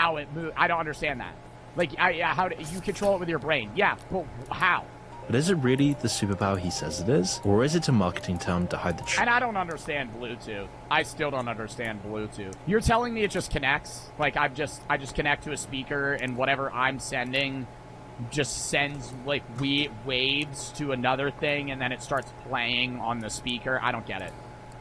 how it moves. I don't understand that. Like, how do you control it with your brain? Yeah, but how? But is it really the superpower he says it is? Or is it a marketing term to hide the truth? And I don't understand Bluetooth. I still don't understand Bluetooth. You're telling me it just connects? Like, I just connect to a speaker, and whatever I'm sending just sends, like, waves to another thing, and then it starts playing on the speaker? I don't get it.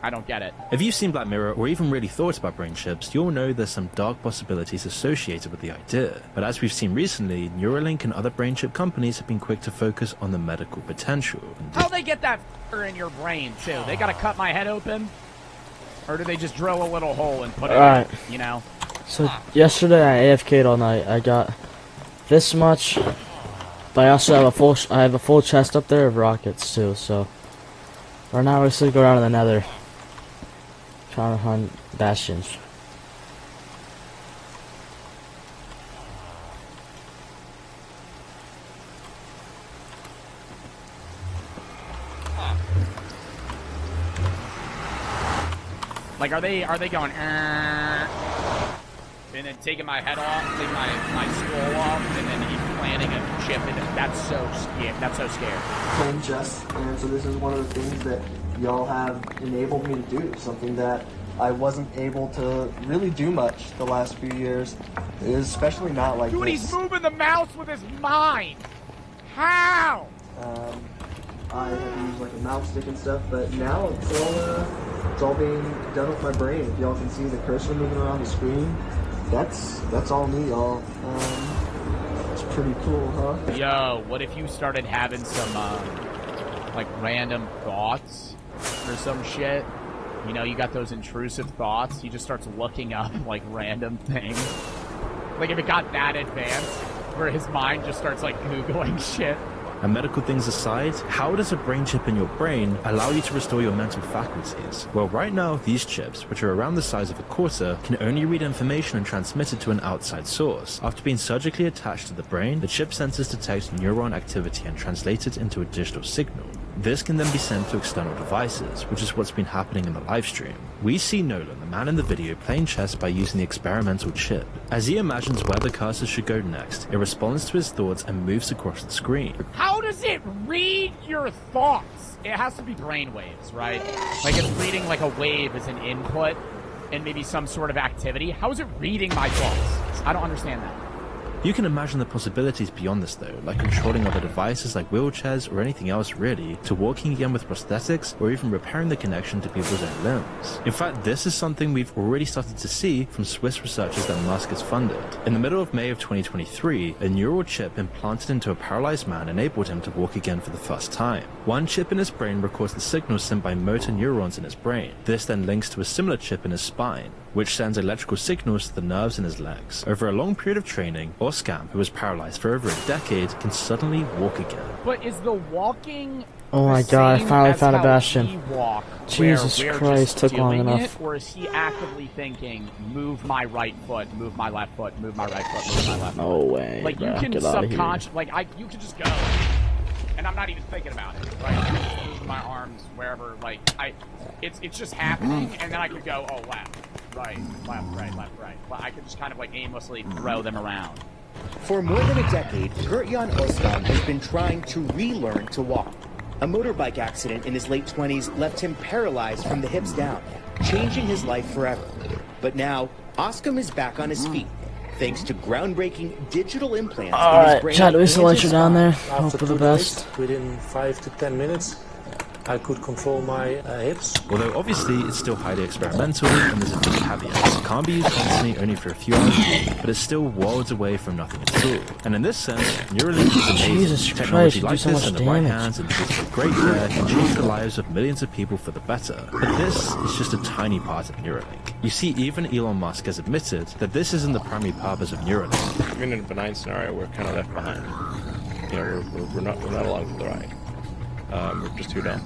I don't get it. If you've seen Black Mirror or even really thought about brain chips, you'll know there's some dark possibilities associated with the idea. But as we've seen recently, Neuralink and other brain chip companies have been quick to focus on the medical potential. How they get that in your brain, too? They gotta cut my head open? Or do they just drill a little hole and put it in, you know? So yesterday I AFK'd all night. I got this much, but I also have a full chest up there of rockets too, so right now we're just gonna go down to the nether. Trying to hunt bastions. Like, are they going, and then taking my head off, taking my skull off, and then implanting a chip in it? That's so scary. That's so scary. Playing chess, and so this is one of the things that y'all have enabled me to do, something that I wasn't able to really do much the last few years, especially not like Dude, this. he's moving the mouse with his mind! How? I have used like a mouse stick and stuff, but now it's all being done with my brain. If y'all can see the cursor moving around the screen, that's all me, y'all. It's pretty cool, huh? Yo, what if you started having some, like, random thoughts or some shit? You know, you got those intrusive thoughts. He just starts looking up, like, random things. Like, if it got that advanced, where his mind just starts, like, Googling shit. And medical things aside, how does a brain chip in your brain allow you to restore your mental faculties? Well, right now, these chips, which are around the size of a quarter, can only read information and transmit it to an outside source. After being surgically attached to the brain, the chip sensors detect neuron activity and translate it into a digital signal. This can then be sent to external devices, which is what's been happening in the live stream. We see Nolan, the man in the video, playing chess by using the experimental chip. As he imagines where the cursor should go next, it responds to his thoughts and moves across the screen. How does it read your thoughts? It has to be brainwaves, right? Like, it's reading like a wave as an input and maybe some sort of activity. How is it reading my thoughts? I don't understand that. You can imagine the possibilities beyond this though, like controlling other devices like wheelchairs or anything else really, to walking again with prosthetics or even repairing the connection to people's own limbs. In fact, this is something we've already started to see from Swiss researchers that Musk has funded. In the middle of May of 2023, a neural chip implanted into a paralyzed man enabled him to walk again for the first time. One chip in his brain records the signals sent by motor neurons in his brain. This then links to a similar chip in his spine, which sends electrical signals to the nerves in his legs. Over a long period of training, Oscam, who was paralyzed for over a decade, can suddenly walk again. But is the walking Oh my god, I finally found a bastion. Jesus we're Christ, took long doing enough. it, or is he actively thinking, move my right foot, move my left foot, move my right foot, move my left foot? No way, Like, bro. you can Get outta here. subconscious, you can just go, and I'm not even thinking about it, right? I can just move my arms wherever, it's just happening, and then I could go, oh, left, right, left, right, left, right. I could just kind of, aimlessly throw them around. For more than a decade, Gert-Jan Ostam has been trying to relearn to walk. A motorbike accident in his late 20s left him paralyzed from the hips down, changing his life forever. But now, Ostam is back on his feet, thanks to groundbreaking digital implants in his brain. Chad, we still let you down there. Hope After for the 2 best. days, within 5 to 10 minutes, I could control my hips. Although obviously it's still highly experimental and there's a big caveat. It can't be used constantly, only for a few hours, but it's still worlds away from nothing at all. And in this sense, Neuralink is amazing. Jesus Technology Christ, you like do so this much in the right damage. hands and used with great care can change the lives of millions of people for the better. But this is just a tiny part of Neuralink. You see, even Elon Musk has admitted that this isn't the primary purpose of Neuralink. Even in a benign scenario, we're kind of left behind. You know, we're not along for the ride. We're just too dumb.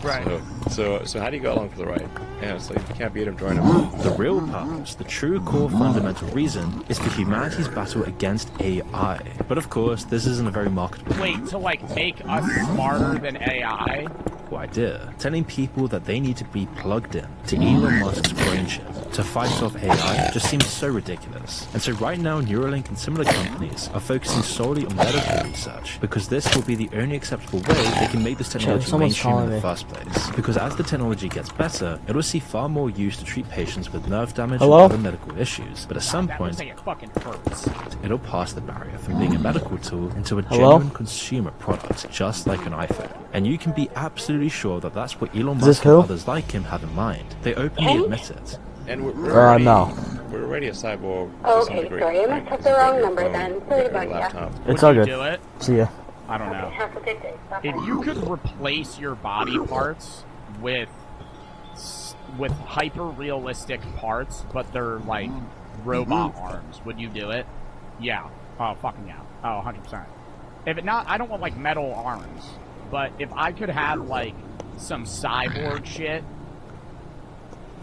Right. So how do you go along for the ride? Yeah, it's like if you can't beat him, join him. The real purpose, the true core fundamental reason, is for humanity's battle against AI. But of course, this isn't a very marketable Wait, to make us smarter than AI? idea, telling people that they need to be plugged in to Elon Musk's brain chip to fight off AI just seems so ridiculous. And so right now, Neuralink and similar companies are focusing solely on medical research because this will be the only acceptable way they can make this technology mainstream in the first place. Because as the technology gets better, it will see far more use to treat patients with nerve damage and other medical issues. But at some point, it'll pass the barrier from being a medical tool into a genuine consumer product, just like an iPhone. And you can be absolutely sure that that's what Elon Musk and others like him have in mind. They openly admit it. And we're already, no. We're already a cyborg. Okay, sorry, I must have the wrong number then. Sorry about that. It's all good. Do it? See ya. I don't know. If you could replace your body parts with hyper-realistic parts, but they're like robot arms, would you do it? Yeah. Oh, fucking yeah. Oh, 100%. If it not, I don't want like metal arms, but if I could have like some cyborg shit,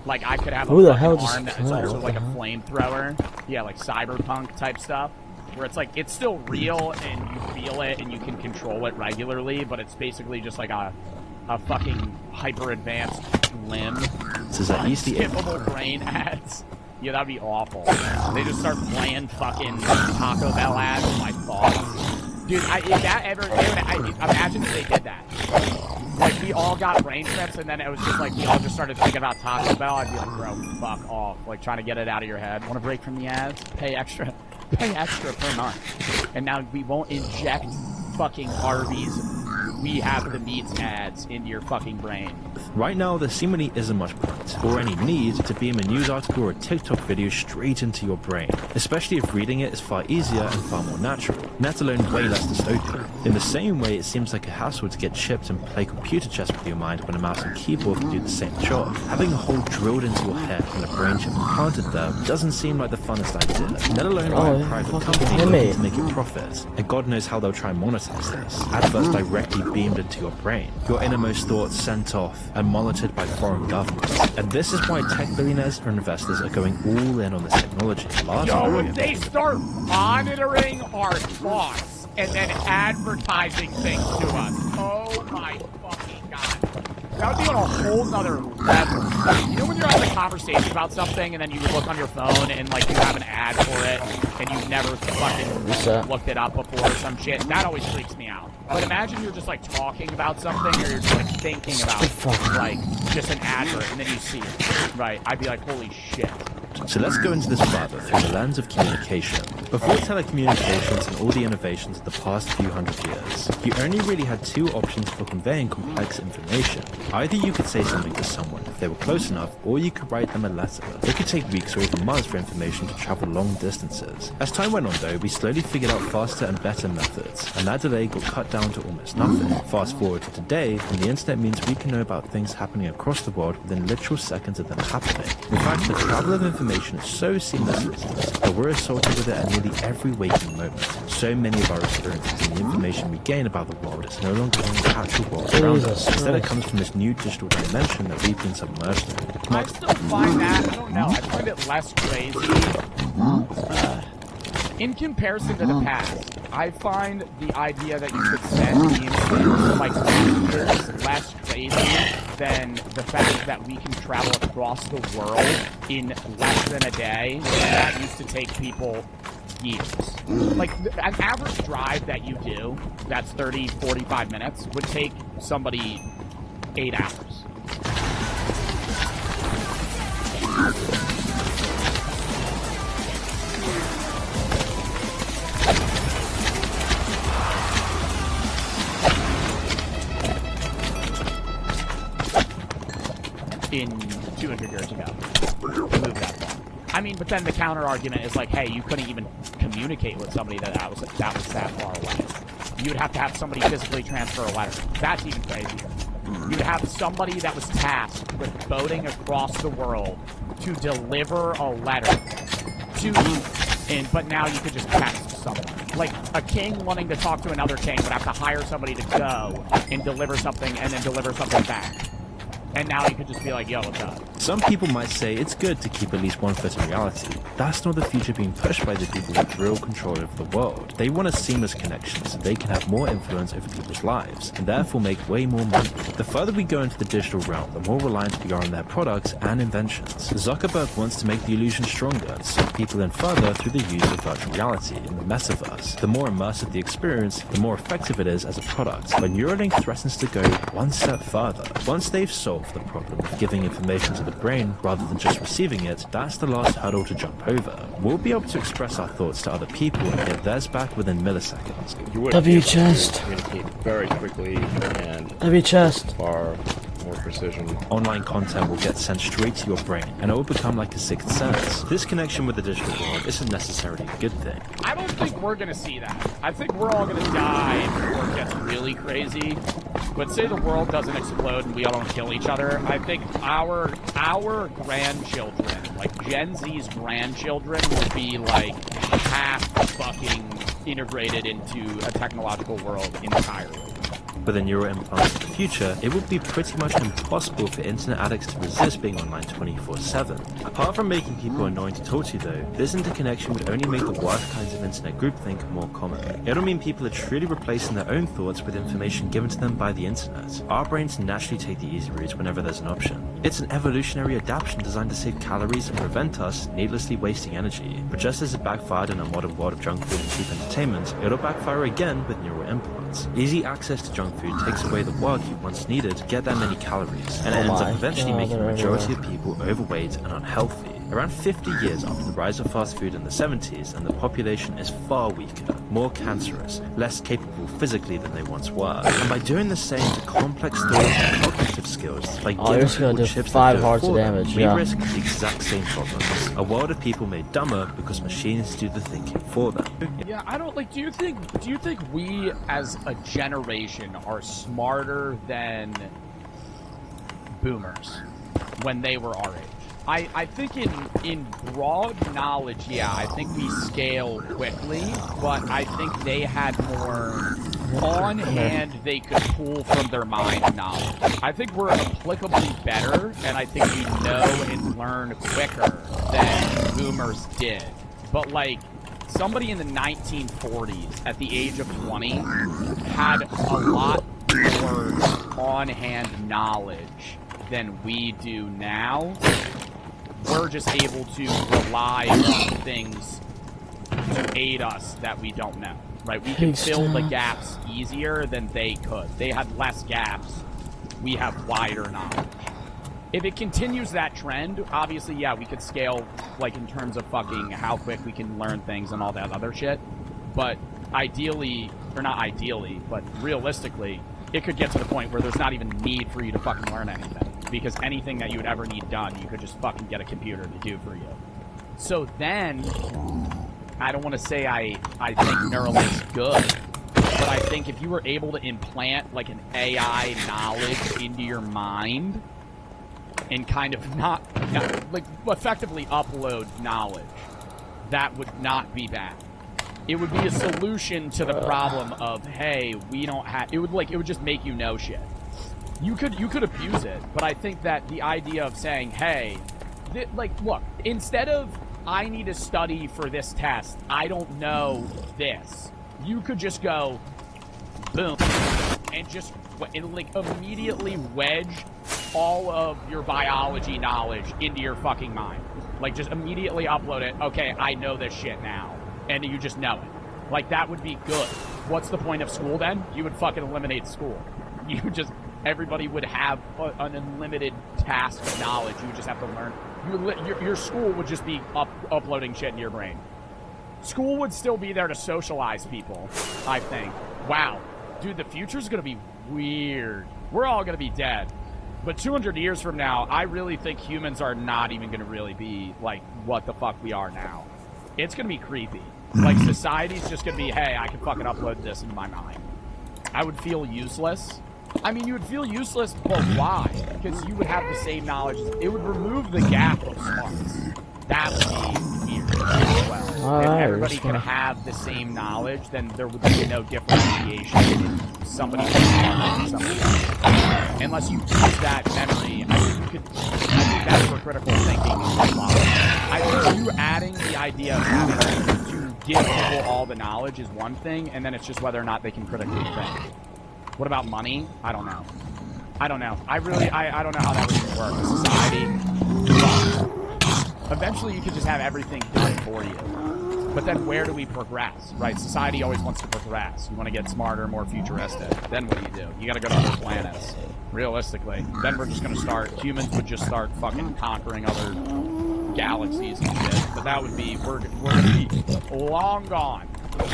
like I could have a arm that is also like a flamethrower, yeah, like cyberpunk type stuff, where it's like it's still real and you feel it and you can control it regularly, but it's basically just like a fucking hyper advanced limb. This is that easy skippable brain ads. Yeah, that'd be awful. They just start playing fucking Taco Bell ads in my thoughts. Dude, imagine if they did that. Like, we all got brain trips, and then it was just like, we all just started thinking about Taco Bell. I'd be like, bro, fuck off. Like, trying to get it out of your head. Want a break from the ads? Pay extra per month. And now we won't inject fucking Arby's "we have the meats" ads into your fucking brain. Right now, there seemingly isn't much point, or any need, to beam a news article or a TikTok video straight into your brain, especially if reading it is far easier and far more natural, let alone way less dystopian. In the same way, it seems like a hassle to get chipped and play computer chess with your mind when a mouse and keyboard can do the same job. Having a hole drilled into your head and a brain chip implanted there doesn't seem like the funnest idea, let alone by a private company looking to make a profit. And God knows how they'll try and monetize this. Adverts directly beamed into your brain, your innermost thoughts sent off and monitored by foreign governments. And this is why tech billionaires or investors are going all in on this technology. Yo, if they start monitoring our thoughts and then advertising things to us, oh my fucking god. That would be on a whole nother level. You know when you're having a conversation about something and then you look on your phone and like you have an ad for it and you've never fucking looked it up before or some shit? That always freaks me out. But imagine you're just like talking about something or you're just like thinking about like just an advert and then you see it. Right, I'd be like, holy shit. So let's go into this further through the lens of communication. Before telecommunications and all the innovations of the past few hundred years, you only really had two options for conveying complex information. Either you could say something to someone if they were close enough, or you could write them a letter. It could take weeks or even months for information to travel long distances. As time went on though, we slowly figured out faster and better methods, and that delay got cut down to almost nothing. Fast forward to today, and the internet means we can know about things happening across the world within literal seconds of them happening. In fact, the travel of information is so seamless that we're assaulted with it at nearly every waking moment. So many of our experiences and the information we gain about the world is no longer in the actual world around us. Instead, it comes from this new digital dimension that we've been submerged in. I still find that, I don't know, I find it less crazy. In comparison to the past, I find the idea that you could send memes like messages less crazy than the fact that we can travel across the world in less than a day. And that used to take people years. Like, an average drive that you do, that's 30, 45 minutes, would take somebody 8 hours. In 200 years ago. Move that far. I mean, but then the counter argument is like, hey, you couldn't even communicate with somebody that was that far away. You would have to have somebody physically transfer a letter. That's even crazier. You'd have somebody that was tasked with boating across the world to deliver a letter to you. But now you could just text someone. Like, a king wanting to talk to another king would have to hire somebody to go and deliver something and then deliver something back. And now you could just be like, yo, what's up? Some people might say it's good to keep at least one foot in reality. That's not the future being pushed by the people with real control over the world. They want a seamless connection so they can have more influence over people's lives, and therefore make way more money. The further we go into the digital realm, the more reliant we are on their products and inventions. Zuckerberg wants to make the illusion stronger and suck people in further through the use of virtual reality in the metaverse. The more immersive the experience, the more effective it is as a product. But Neuralink threatens to go one step further. Once they've solved the problem of giving information to the brain rather than just receiving it, that's the last hurdle to jump over. We'll be able to express our thoughts to other people and get theirs back within milliseconds. You would W chest. communicate very quickly and W chest. far more precision. Online content will get sent straight to your brain, and it will become like a sixth sense. This connection with the digital world isn't necessarily a good thing. I don't think we're gonna see that. I think we're all gonna die before it gets really crazy. But say the world doesn't explode and we all don't kill each other, I think our grandchildren, like Gen Z's grandchildren, will be like half fucking integrated into a technological world entirely. With the neural implants of the future, it would be pretty much impossible for internet addicts to resist being online 24/7. Apart from making people annoying to talk to, though, this interconnection would only make the worst kinds of internet groupthink more common. It'll mean people are truly replacing their own thoughts with information given to them by the internet. Our brains naturally take the easy route whenever there's an option. It's an evolutionary adaptation designed to save calories and prevent us needlessly wasting energy. But just as it backfired in a modern world of junk food and cheap entertainment, it'll backfire again with neural implants. Easy access to junk food takes away the work you once needed to get that many calories, and it ends up eventually making the majority of people overweight and unhealthy. Around 50 years after the rise of fast food in the 70s, and the population is far weaker, more cancerous, less capable physically than they once were. And by doing the same to complex thoughts and cognitive skills, like you're just gonna do chips 5 that hearts of for them, damage, we yeah. risk the exact same problems. A world of people made dumber because machines do the thinking for them. Yeah, I don't like. Do you think we as a generation are smarter than boomers when they were our age? I think in broad knowledge, yeah, I think we scale quickly, but I think they had more on hand they could pull from their mind knowledge. I think we're applicably better, and I think we know and learn quicker than boomers did. But like, somebody in the 1940s at the age of 20 had a lot more on-hand knowledge than we do now. We're just able to rely on things to aid us that we don't know, right? We can fill the gaps easier than they could. They had less gaps. We have wider knowledge. If it continues that trend, obviously, yeah, we could scale, like, in terms of fucking how quick we can learn things and all that other shit. But ideally, or not ideally, but realistically, it could get to the point where there's not even need for you to fucking learn anything. Because anything that you would ever need done, you could just fucking get a computer to do for you. So then, I don't want to say I think Neuralink's good, but I think if you were able to implant, like, an AI knowledge into your mind, and kind of not like, effectively upload knowledge, that would not be bad. It would be a solution to the problem of, hey, we don't have, it would just make you know shit. You could abuse it, but I think that the idea of saying, hey, like, look, instead of, I need to study for this test, I don't know this, you could just go, boom, and just, and like, immediately wedge all of your biology knowledge into your fucking mind. Like, just immediately upload it, okay, I know this shit now, and you just know it. Like, that would be good. What's the point of school then? You would fucking eliminate school. You would just, everybody would have an unlimited task of knowledge. You would just have to learn. Your school would just be uploading shit into your brain. School would still be there to socialize people, I think. Wow. Dude, the future's gonna be weird. We're all gonna be dead. But 200 years from now, I really think humans are not even gonna really be, like, what the fuck we are now. It's gonna be creepy. Like, society's just gonna be, hey, I can fucking upload this into my mind. I would feel useless. I mean, you would feel useless, but why? Because you would have the same knowledge. It would remove the gap of smarts. That would be weird. well. If Alright, everybody could have the same knowledge, then there would be no differentiation in somebody being smarter than somebody else. Unless you use that memory, I think that's where critical thinking is involved. I think you adding the idea of having to give people all the knowledge is one thing, and then it's just whether or not they can critically think. What about money? I don't know. I don't know. I don't know how that would even work in society. Eventually, you could just have everything done for you. But then where do we progress, right? Society always wants to progress. You want to get smarter, more futuristic. Then what do? You got to go to other planets, realistically. Then we're just going to start, humans would just start fucking conquering other galaxies and shit. But that would be, we're going to be long gone.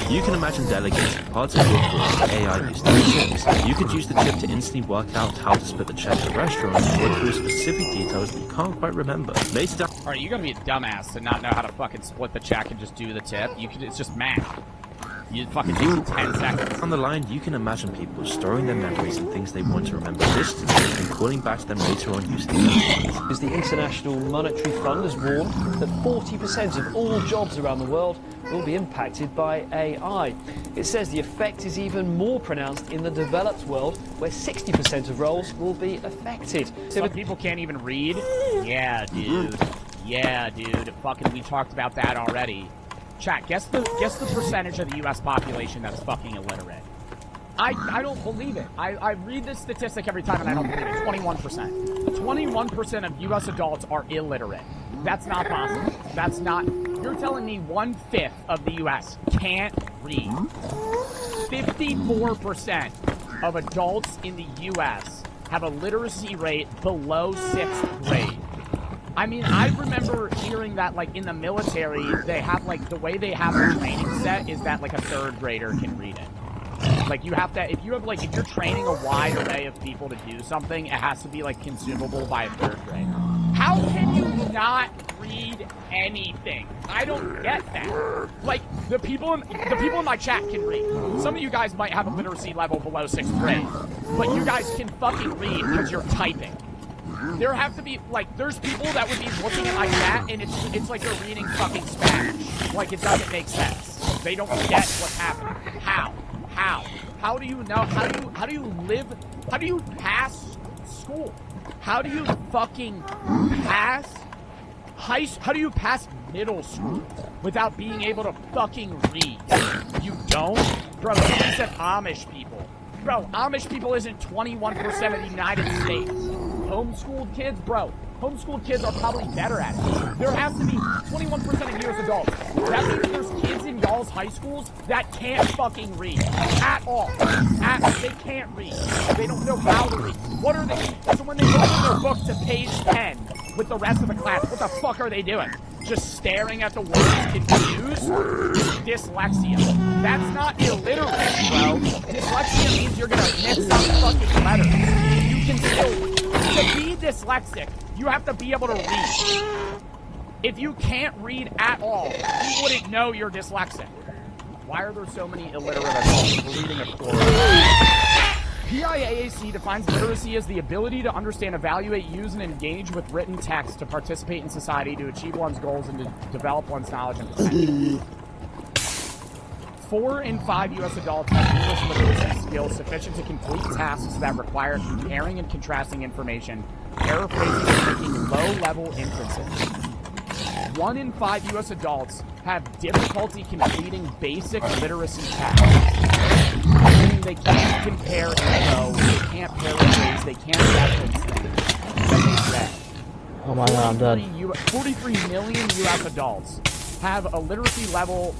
You can imagine delegating parts of your force to AI used chips. You could use the chip to instantly work out how to split the check at restaurants or through specific details that you can't quite remember. Later down... Alright, you gotta be a dumbass to not know how to fucking split the check and just do the tip. It's just math. You fucking take you 10 seconds. On the line, you can imagine people storing their memories and things they want to remember distantly and calling back to them later on using them. Because the International Monetary Fund has warned that 40% of all jobs around the world will be impacted by AI. It says the effect is even more pronounced in the developed world, where 60% of roles will be affected. Some people can't even read? Yeah, dude. Yeah, dude. Fucking, we talked about that already. Chat, guess the percentage of the U.S. population that's fucking illiterate. I don't believe it. I read this statistic every time and I don't believe it. 21%. 21% of U.S. adults are illiterate. That's not possible. That's not... You're telling me 1/5 of the U.S. can't read. 54% of adults in the U.S. have a literacy rate below 6th grade. I mean, I remember hearing that, like, in the military, they have, like, the way they have the training set is that, like, a 3rd grader can read it. Like, you have to, if you're training a wide array of people to do something, it has to be, like, consumable by a 3rd grader. How can you not read anything? I don't get that. Like, the people in my chat can read. Some of you guys might have a literacy level below 6th grade, but you guys can fucking read because you're typing. There have to be, like, there's people that would be looking at my chat and it's like they're reading fucking Spanish. Like, it doesn't make sense. They don't get what's happening. How? How do you know? How do you live? How do you pass school? How do you fucking pass how do you pass middle school without being able to fucking read? You don't? Bro, you said Amish people. Bro, Amish people isn't 21% of the United States. Homeschooled kids? Bro, homeschooled kids are probably better at it. There has to be 21% of U.S. adults. That means there's kids in y'all's high schools that can't fucking read. At all. They can't read. They don't know how to read. What are they? So when they open their book to page 10 with the rest of the class, what the fuck are they doing? Just staring at the words confused? Dyslexia. That's not illiterate, bro. Dyslexia means you're gonna miss some fucking letters. You can still... To be dyslexic, you have to be able to read. If you can't read at all, you wouldn't know you're dyslexic. Why are there so many illiterate adults? We're reading a quote. PIAAC defines literacy as the ability to understand, evaluate, use, and engage with written text to participate in society, to achieve one's goals, and to develop one's knowledge and potential. 4 in 5 U.S. adults have English literacy skills sufficient to complete tasks that require comparing and contrasting information, paraphrasing, and making low-level inferences. 1 in 5 U.S. adults have difficulty completing basic literacy tasks, meaning they can't compare info, they can't paraphrase, they can't reference things that they say. Oh my god, I'm done. 43 million U.S. adults have a literacy level...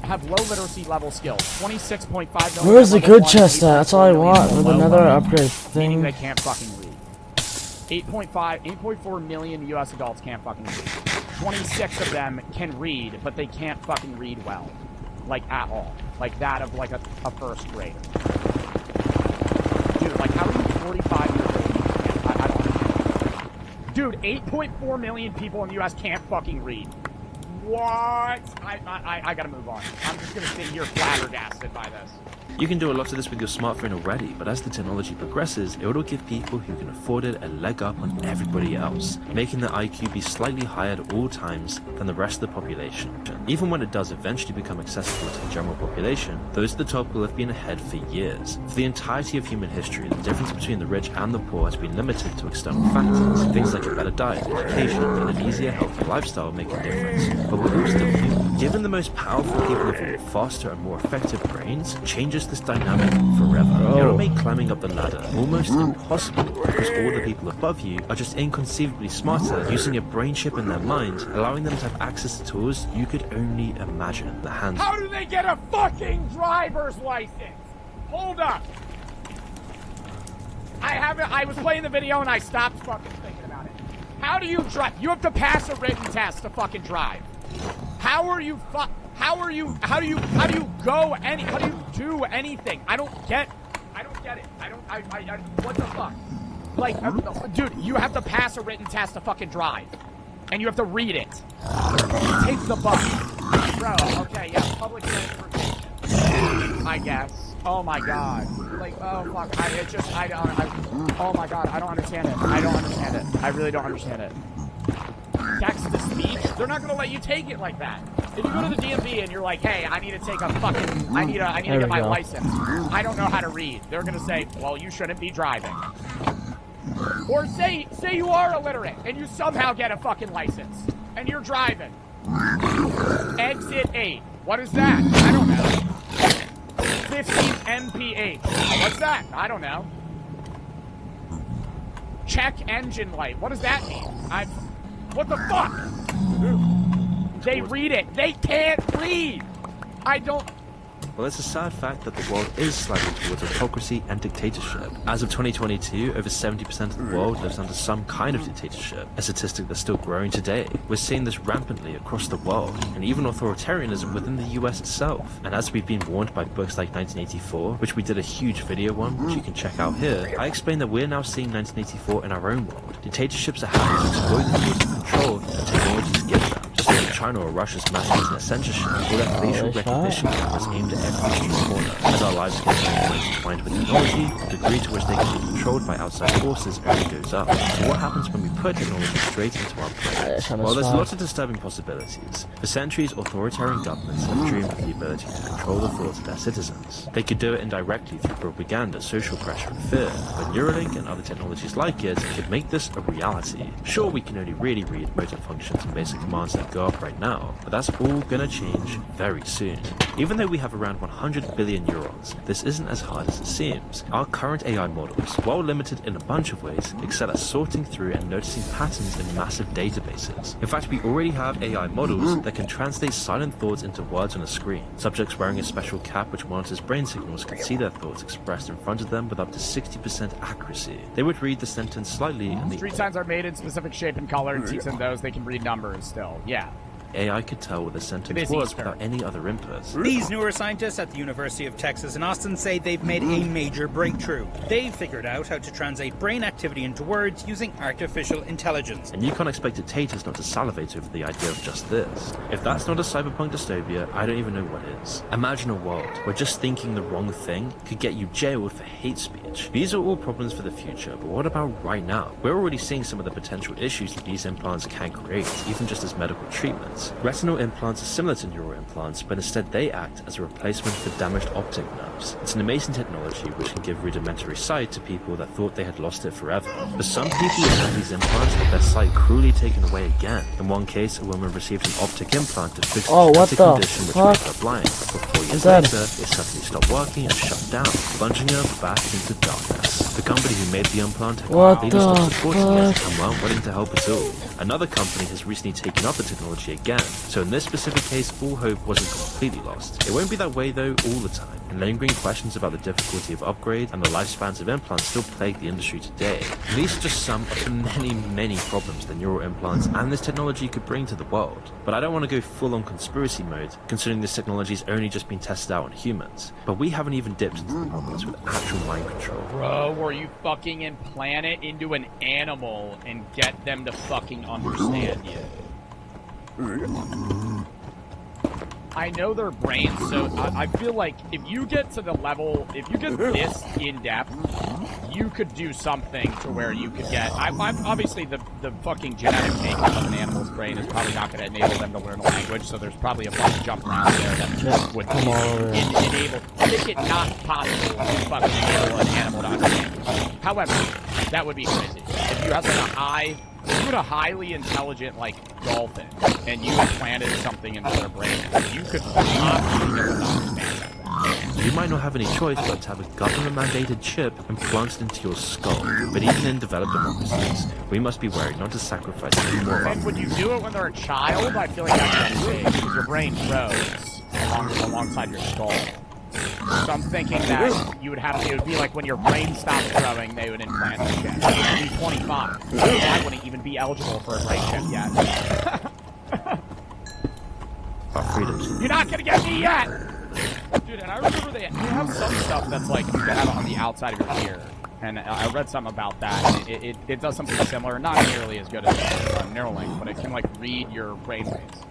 have low literacy level skills. 26.5 million. Where's the good chest at? That's all I want with another upgrade thing. Meaning they can't fucking read. 8.4 million U.S. adults can't fucking read. 26 of them can read, but they can't fucking read well. Like, at all. Like that of, like, a first grader. Dude, like, how are you 45 years old? I don't understand. Dude, 8.4 million people in the U.S. can't fucking read. What? I gotta move on. I'm just gonna sit here flabbergasted by this. You can do a lot of this with your smartphone already, but as the technology progresses, it will give people who can afford it a leg up on everybody else, making their IQ be slightly higher at all times than the rest of the population. Even when it does eventually become accessible to the general population, those at the top will have been ahead for years. For the entirety of human history, the difference between the rich and the poor has been limited to external factors, things like a better diet, education, and an easier, healthy lifestyle make a difference. But we're all still human. Given the most powerful people evolve faster and more effective brains, changes this dynamic forever. It'll make climbing up the ladder almost impossible because all the people above you are just inconceivably smarter, using a brain chip in their mind, allowing them to have access to tools you could only imagine. The hands. How do they get a fucking driver's license? Hold up. I was playing the video and I stopped fucking thinking about it. How do you drive? You have to pass a written test to fucking drive. How do you do anything? I don't get it. What the fuck? Like, dude, you have to pass a written test to fucking drive. And you have to read it. Take the bus. Bro, okay, yeah, public transportation. I guess. Oh my god. Like, oh fuck. Oh my god, I don't understand it. I really don't understand it. Text to speech? They're not gonna let you take it like that. If you go to the DMV and you're like, hey, I need to take a fucking, I need to get my license. I don't know how to read. They're gonna say, well, you shouldn't be driving. Or say you are illiterate and you somehow get a fucking license and you're driving. Exit 8. What is that? I don't know. 15 mph. What's that? I don't know. Check engine light. What does that mean? What the fuck? They read it. They can't read. I don't... Well, it's a sad fact that the world is sliding towards autocracy and dictatorship. As of 2022, over 70% of the world lives under some kind of dictatorship, a statistic that's still growing today. We're seeing this rampantly across the world, and even authoritarianism within the US itself. And as we've been warned by books like 1984, which we did a huge video on, which you can check out here, I explained that we're now seeing 1984 in our own world. Dictatorships are having to exploit the tools of control and technology to give them. Just like China or Russia's mass internet censorship, or their facial recognition cameras aimed at every street corner. As our lives get more intertwined with technology, the degree to which they can be controlled by outside forces only goes up. So what happens when we put technology straight into our brains? Well, there's lots of disturbing possibilities. For centuries, authoritarian governments have dreamed of the ability to control the thoughts of their citizens. They could do it indirectly through propaganda, social pressure, and fear, but Neuralink and other technologies like it could make this a reality. Sure, we can only really read motor functions and basic commands that go up right now, but that's all gonna change very soon. Even though we have around 100 billion neurons, this isn't as hard as it seems. Our current AI models, while limited in a bunch of ways, excel at sorting through and noticing patterns in massive databases. In fact, we already have AI models that can translate silent thoughts into words on a screen. Subjects wearing a special cap which monitors brain signals can see their thoughts expressed in front of them with up to 60% accuracy. They would read the sentence slightly and the street signs are made in specific shape and color, and teach them those they can read numbers still. Yeah. AI could tell what the sentence was without any other inputs. These neuroscientists at the University of Texas in Austin say they've made a major breakthrough. They've figured out how to translate brain activity into words using artificial intelligence. And you can't expect dictators not to salivate over the idea of just this. If that's not a cyberpunk dystopia, I don't even know what is. Imagine a world where just thinking the wrong thing could get you jailed for hate speech. These are all problems for the future, but what about right now? We're already seeing some of the potential issues that these implants can create, even just as medical treatments. Retinal implants are similar to neural implants, but instead they act as a replacement for damaged optic nerves. It's an amazing technology which can give rudimentary sight to people that thought they had lost it forever. For some people who have these implants have their sight cruelly taken away again. In one case, a woman received an optic implant to fix a genetic condition which made her blind. But 4 years later, it suddenly stopped working and shut down, plunging her back into darkness. The company who made the implant had completely stopped supporting it and weren't willing to help at all. Another company has recently taken up the technology again, so in this specific case, all hope wasn't completely lost. It won't be that way though all the time, and lingering questions about the difficulty of upgrade and the lifespans of implants still plague the industry today. And these are just some of the many problems that neural implants and this technology could bring to the world. But I don't want to go full on conspiracy mode, considering this technology's only just been tested out on humans. But we haven't even dipped into the problems with actual mind control. Bro, where you fucking implant it into an animal and get them to fucking understand you. I know their brains, so I feel like if you get to the level, if you get this in depth, you could do something to where you could get. I'm obviously the fucking genetic makeup of an animal's brain is probably not going to enable them to learn a language. So there's probably a bunch of jump around there that would enable, make it not possible to fucking enable an animal to understand. However, that would be crazy if you had like if you had a highly intelligent like dolphin and you implanted something into their brain, you could possibly get them to understand that. You might not have any choice but to have a government-mandated chip implanted into your skull. But even in developed democracies, we must be wary not to sacrifice any more. And would you do it when they're a child? I feel like that's a mistake because your brain grows alongside your skull. So I'm thinking that you would have to, it would be like when your brain stops growing, they would implant the chip. It would be 25. I wouldn't even be eligible for a brain chip yet. Our freedoms. You're not gonna get me yet! Dude, and I remember they have some stuff that's like, you can have it on the outside of your ear. And I read something about that. It does something similar, not nearly as good as Neuralink, but it can like read your brain waves.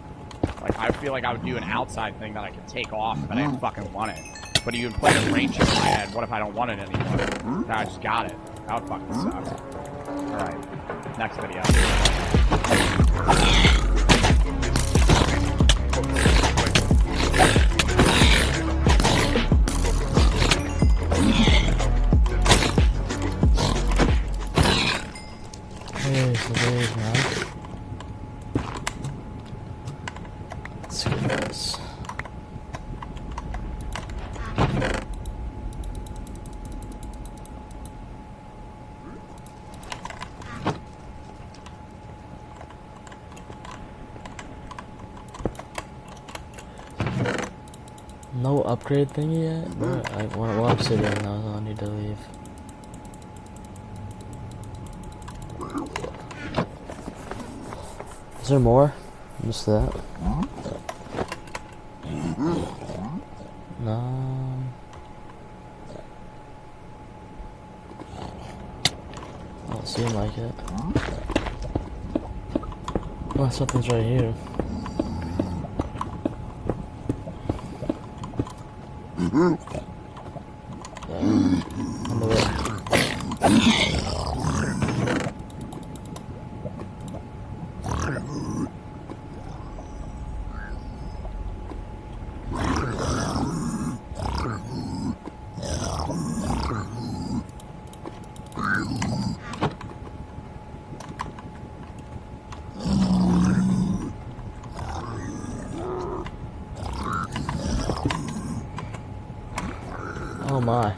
Like, I feel like I would do an outside thing that I could take off if I didn't fucking want it. But you can play a brain chip in my head. What if I don't want it anymore? Nah, I just got it. That would fucking suck. Alright. Next video. Let's get this. No upgrade thing yet? I want to obsidian now, so I need to leave. Is there more? Just that? No. Don't seem like it. Oh, something's right here. On the way. Oh my.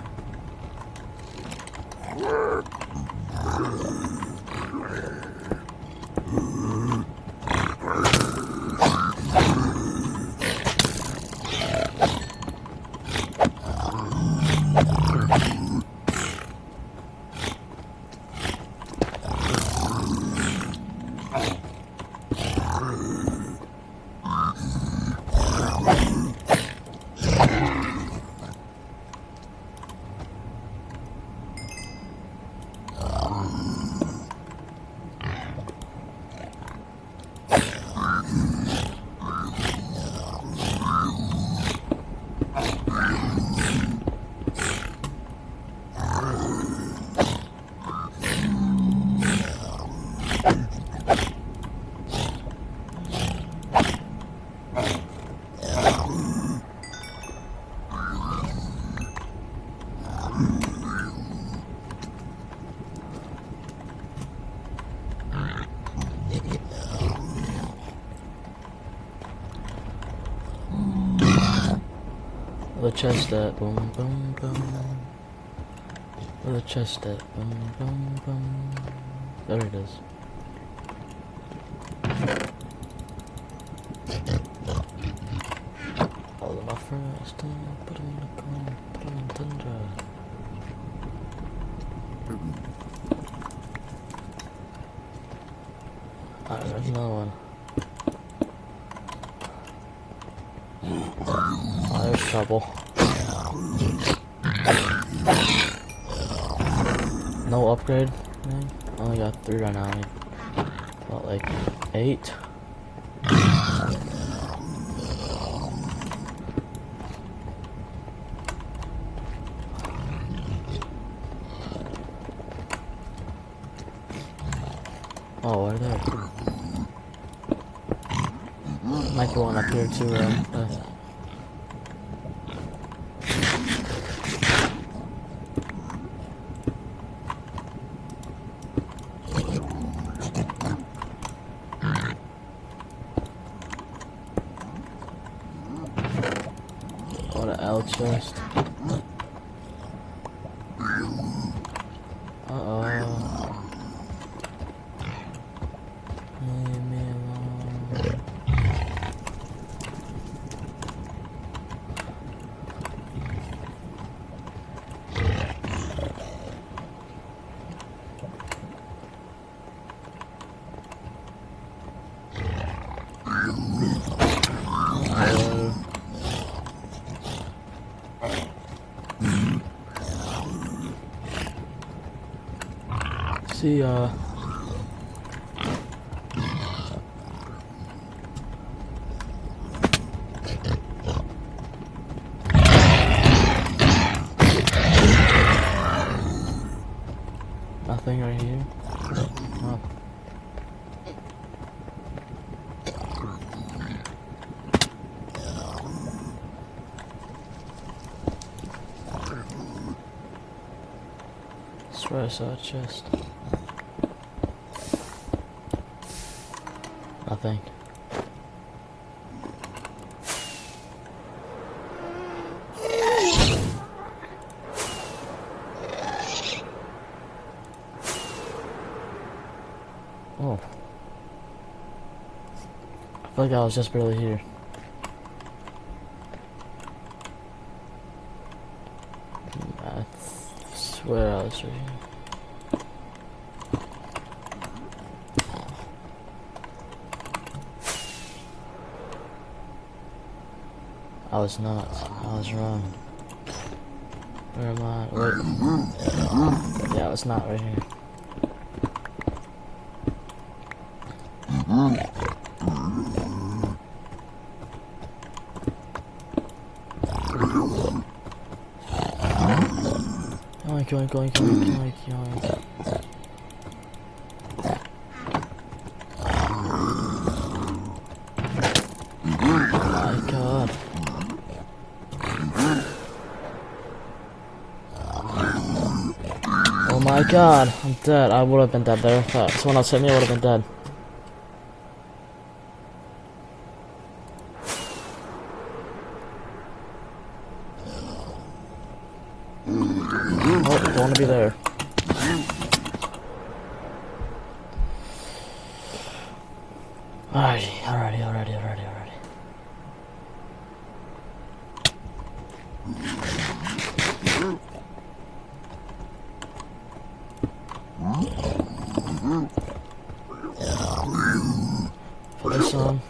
Where the chest at? Boom, boom, boom. Where the chest at? Boom, boom, boom. There it is. All of my first time, put them in the corner, put them in tundra. Alright, there's another one. Oh, there's trouble. No upgrade? Man. I only got 3 right now. I need about like 8. right there. Might be one up here too, What an L chest. Uh-oh. Leave me alone. See ya. Nothing right here. Oh. Swear I saw a chest. Nothing. Oh. I feel like I was just barely here. I swear I was right here. I was not. I was wrong. Where am I? Wait. Yeah, I was not right here. Yoink, yoink, yoink, yoink, yoink, yoink. Oh my god. Oh my god, I'm dead. I would have been dead there. If someone else hit me, I would have been dead. Oh, don't want to be there. Alrighty. Put this on.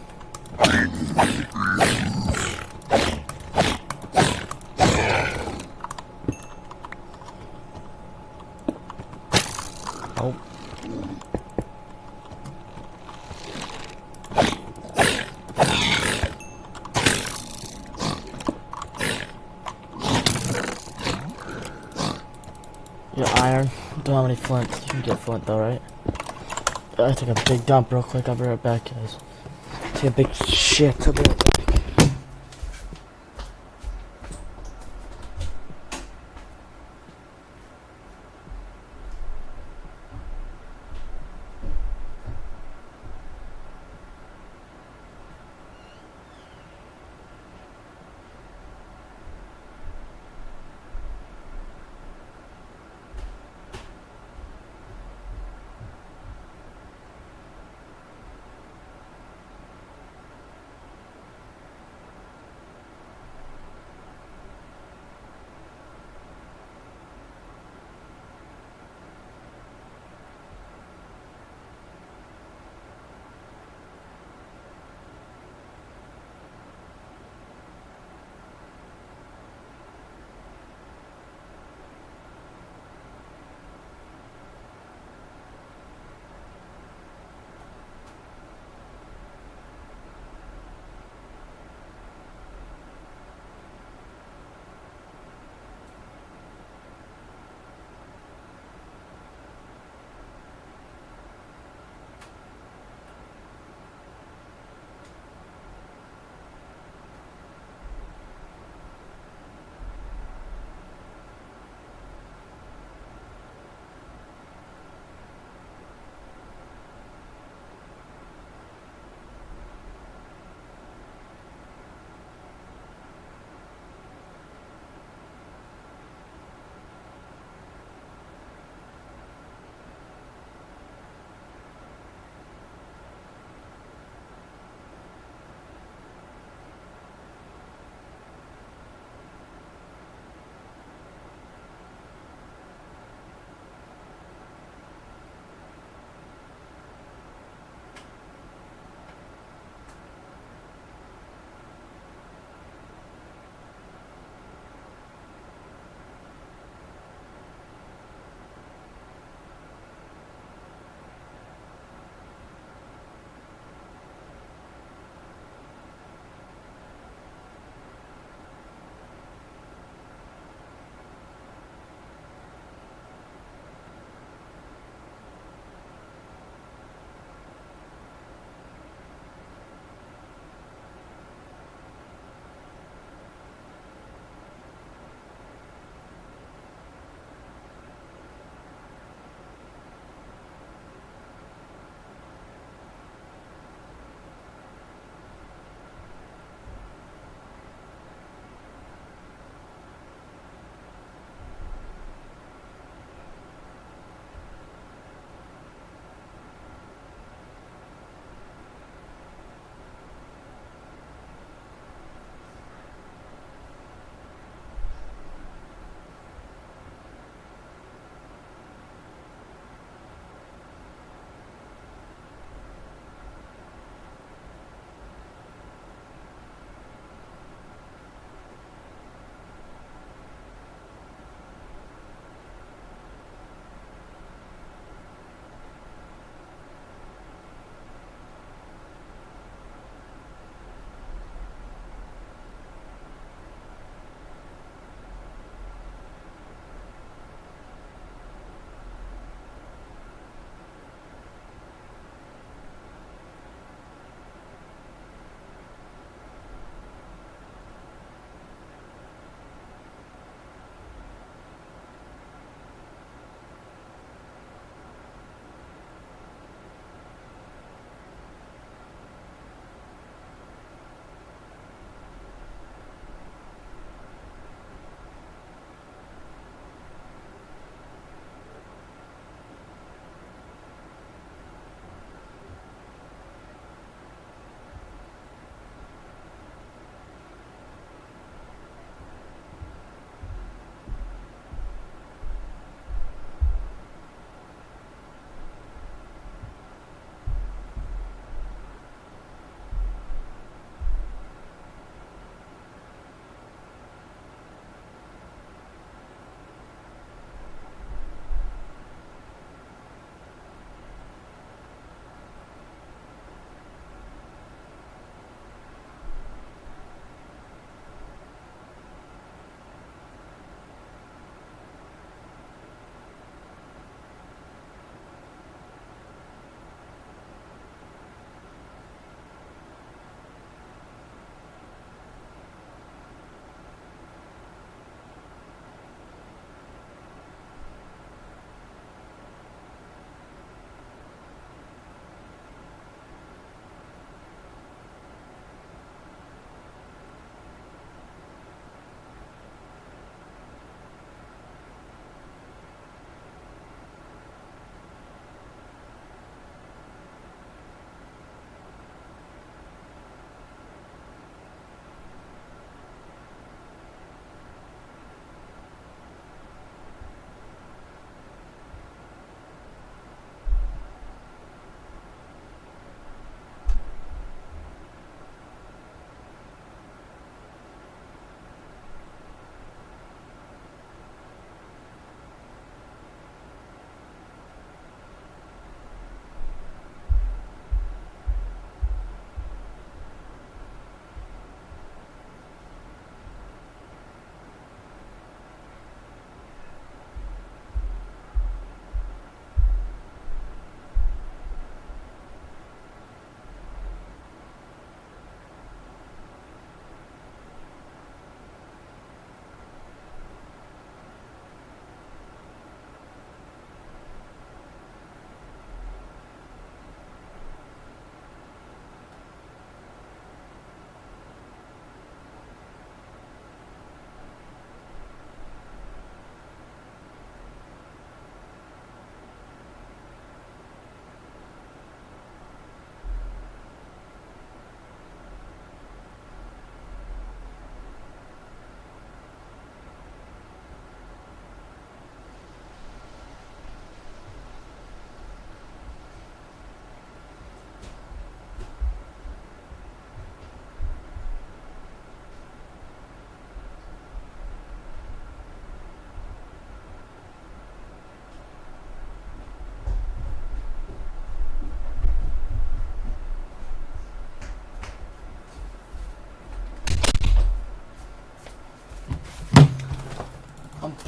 Oh. Yeah, iron. Don't have any flint. You can get flint though, right? I take a big dump real quick. I'll be right back, guys. Take a big shit. I'll be right back.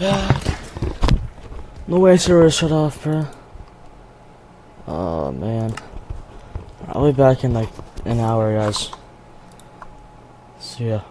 No way server shut off, bro. Oh man. I'll be back in like an hour, guys. See ya.